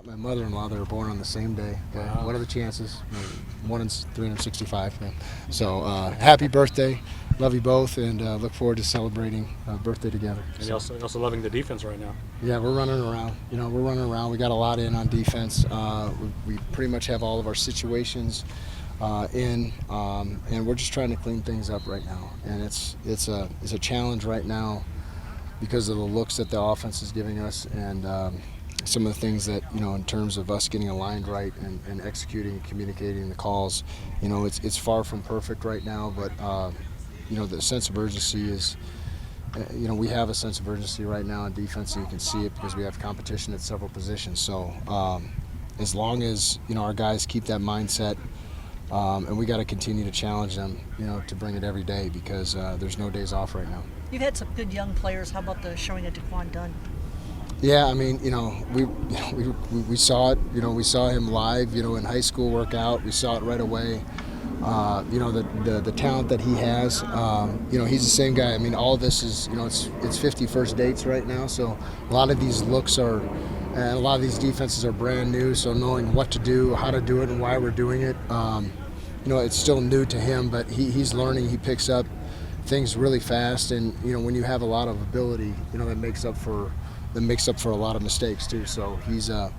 My mother-in-law, they were born on the same day. Okay? Wow. What are the chances? 1 in 365. Okay? So happy birthday. Love you both, and look forward to celebrating birthday together. And you're also loving the defense right now. Yeah, we're running around. We're running around. We got a lot in on defense. We pretty much have all of our situations and we're just trying to clean things up right now. And it's a challenge right now because of the looks that the offense is giving us, and some of the things that, in terms of us getting aligned right and executing and communicating the calls, it's far from perfect right now, but the sense of urgency is, we have a sense of urgency right now on defense, and you can see it because we have competition at several positions. So as long as, our guys keep that mindset, and we got to continue to challenge them, to bring it every day, because there's no days off right now. You've had some good young players. How about the showing of DeQuan Dunn? Yeah, I mean, we saw it. We saw him live, in high school workout. We saw it right away. The talent that he has. He's the same guy. I mean, all of this is, it's 50 first dates right now. So a lot of these looks are, and a lot of these defenses are brand new. So knowing what to do, how to do it, and why we're doing it, it's still new to him. But he's learning. He picks up things really fast, and when you have a lot of ability, that makes up for a lot of mistakes too. So he's a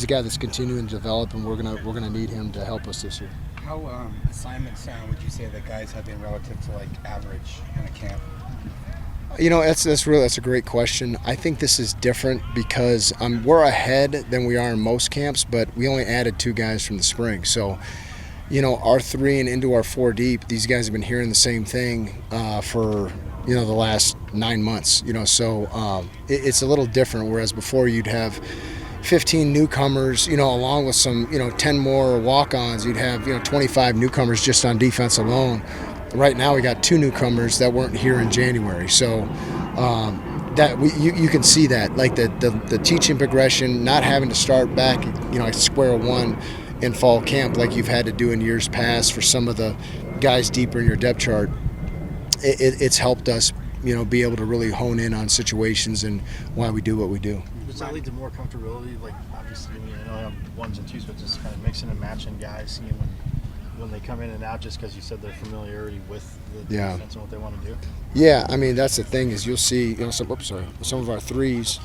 guy that's continuing to develop, and we're gonna need him to help us this year. How assignments would you say that guys have been relative to average in a camp? That's a great question. I think this is different because we're ahead than we are in most camps, but we only added 2 guys from the spring. So, our 3 and into our 4 deep, these guys have been hearing the same thing for the last 9 months. So it's a little different. Whereas before you'd have 15 newcomers, along with some 10 more walk-ons. You'd have 25 newcomers just on defense alone. Right now we got 2 newcomers that weren't here in January. So you can see that, the teaching progression, not having to start back at square one in fall camp like you've had to do in years past for some of the guys deeper in your depth chart. It's helped us be able to really hone in on situations and why we do what we do. Does that lead to more comfortability? Obviously, I know I have 1s and 2s, but just kind of mixing and matching guys, seeing when they come in and out, just because you said their familiarity with the defense and what they want to do? Yeah, I mean, that's the thing is you'll see, some of our 3s,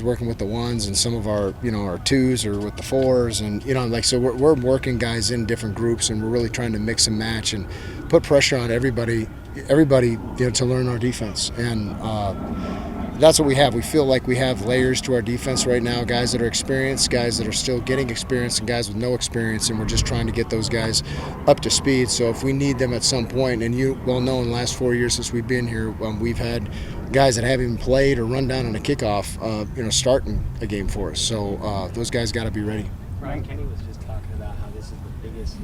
working with the 1s, and some of our, our 2s are with the 4s, and so we're working guys in different groups, and we're really trying to mix and match and put pressure on everybody, to learn our defense. And that's what we have. We feel like we have layers to our defense right now, guys that are experienced, guys that are still getting experience, and guys with no experience, and we're just trying to get those guys up to speed. So if we need them at some point, and you well know in the last 4 years since we've been here, we've had guys that haven't even played or run down on a kickoff, starting a game for us. So those guys got to be ready. Brian Kenny was just talking about how this is the biggest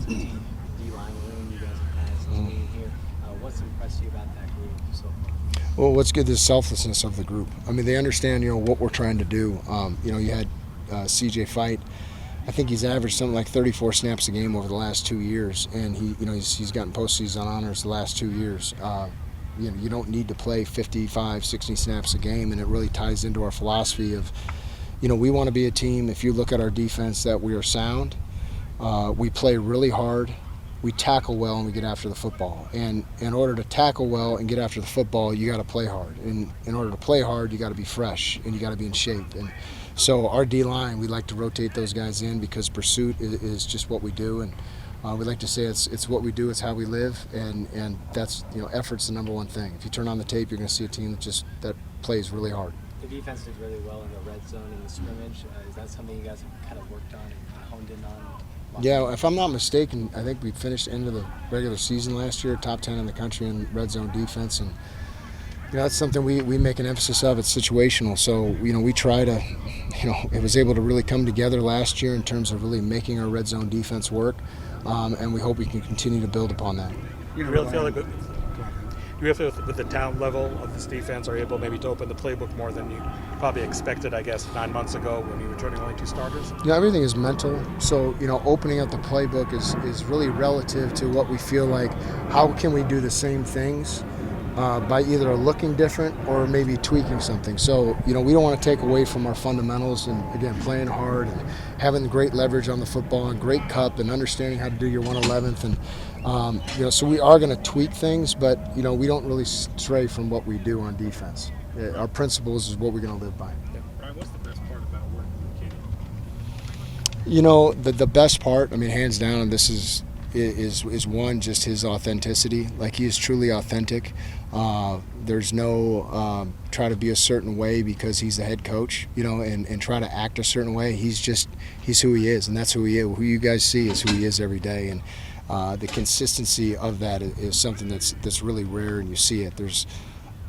D-line room you guys have had since being here. What's impressed you about that group so far? Well, what's good is selflessness of the group. I mean, they understand, what we're trying to do. You had CJ Fight. I think he's averaged something like 34 snaps a game over the last 2 years, and he's gotten postseason honors the last 2 years. You don't need to play 55, 60 snaps a game, and it really ties into our philosophy of, we want to be a team, if you look at our defense, that we are sound. We play really hard. We tackle well, and we get after the football. And in order to tackle well and get after the football, you got to play hard. And in order to play hard, you got to be fresh, and you got to be in shape. And so our D-line, we like to rotate those guys in because pursuit is just what we do. And we like to say it's what we do, it's how we live, and that's, effort's the number one thing. If you turn on the tape, you're going to see a team that plays really hard. The defense did really well in the red zone and the scrimmage. Is that something you guys have kind of worked on and honed in on? Yeah, if I'm not mistaken, I think we finished end of the regular season last year, top 10 in the country in red zone defense, and that's something we make an emphasis of. It's situational, so we try to, it was able to really come together last year in terms of really making our red zone defense work, and we hope we can continue to build upon that. You really feel like with the talent level of this defense are able maybe to open the playbook more than you probably expected, I guess, 9 months ago when you were turning only 2 starters? Yeah, everything is mental. So, opening up the playbook is really relative to what we feel like. How can we do the same things by either looking different or maybe tweaking something. So, we don't want to take away from our fundamentals and, again, playing hard and having great leverage on the football and great cup and understanding how to do your 111th. And, so we are going to tweak things, but, we don't really stray from what we do on defense. Our principles is what we're going to live by. Brian, what's the best part about working with Kenny? The best part, hands down, and this is one, just his authenticity. Like, he is truly authentic. There's no try to be a certain way because he's the head coach, and try to act a certain way. He's who he is, and that's who he is. Who you guys see is who he is every day, and the consistency of that is something that's really rare, and you see it. There's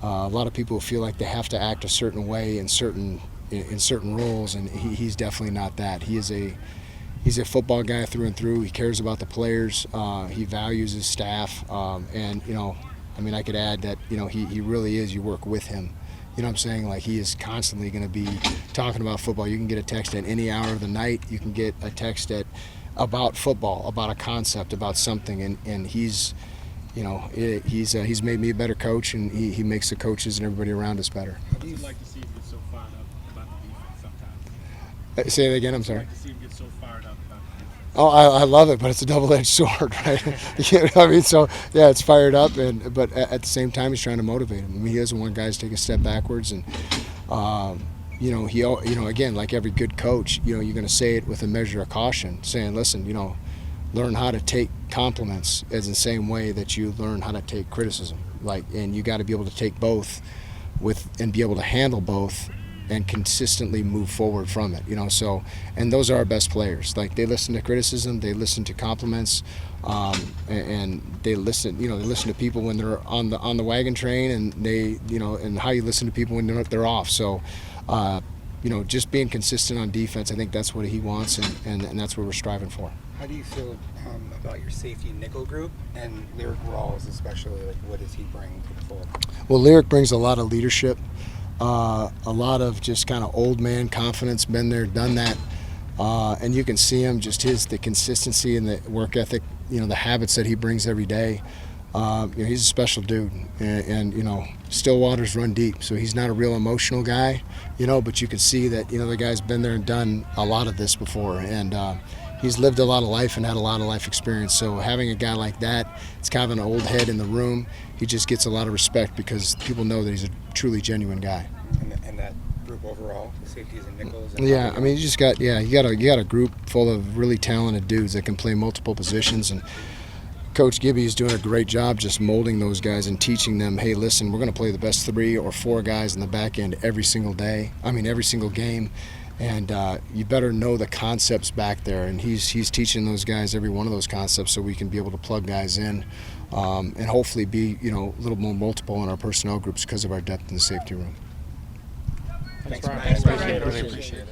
a lot of people who feel like they have to act a certain way in certain roles, and he's definitely not that. He's a football guy through and through. He cares about the players. He values his staff, and I could add that he really is. You work with him. You know what I'm saying? Like, he is constantly going to be talking about football. You can get a text at any hour of the night. You can get a text about football, about a concept, about something, and he's made me a better coach, and he makes the coaches and everybody around us better. How do you like to see him get so fired up about the defense sometimes? Say that again. I'm sorry. Like to see him get so fired up about the defense. Oh, I love it, but it's a double-edged sword, right? You know what I mean? So, yeah, it's fired up, but at the same time, he's trying to motivate him. He doesn't want guys to take a step backwards, and again, like every good coach, you're going to say it with a measure of caution, saying, listen, learn how to take compliments as the same way that you learn how to take criticism. And you got to be able to take both and be able to handle both and consistently move forward from it. So, and those are our best players. Like, they listen to criticism, they listen to compliments, and they listen to people when they're on the wagon train, and and how you listen to people when they're off. So, just being consistent on defense, I think that's what he wants, and that's what we're striving for. How do you feel about your safety nickel group and Lyric Rawls especially? Like, what does he bring to the fold? Well, Lyric brings a lot of leadership, a lot of just kind of old man confidence, been there, done that, and you can see him, just the consistency and the work ethic, the habits that he brings every day. He's a special dude, and still waters run deep, so he's not a real emotional guy, but you can see that the guy's been there and done a lot of this before, and he's lived a lot of life and had a lot of life experience. So having a guy like that, it's kind of an old head in the room. He just gets a lot of respect because people know that he's a truly genuine guy. And that group overall, the safeties and nickels. And yeah, you got a group full of really talented dudes that can play multiple positions, and Coach Gibby is doing a great job just molding those guys and teaching them, hey, listen, we're going to play the best 3 or 4 guys in the back end every single game. And you better know the concepts back there, and he's teaching those guys every one of those concepts so we can be able to plug guys in, and hopefully be a little more multiple in our personnel groups because of our depth in the safety room. Thanks, Brian. Really appreciate it.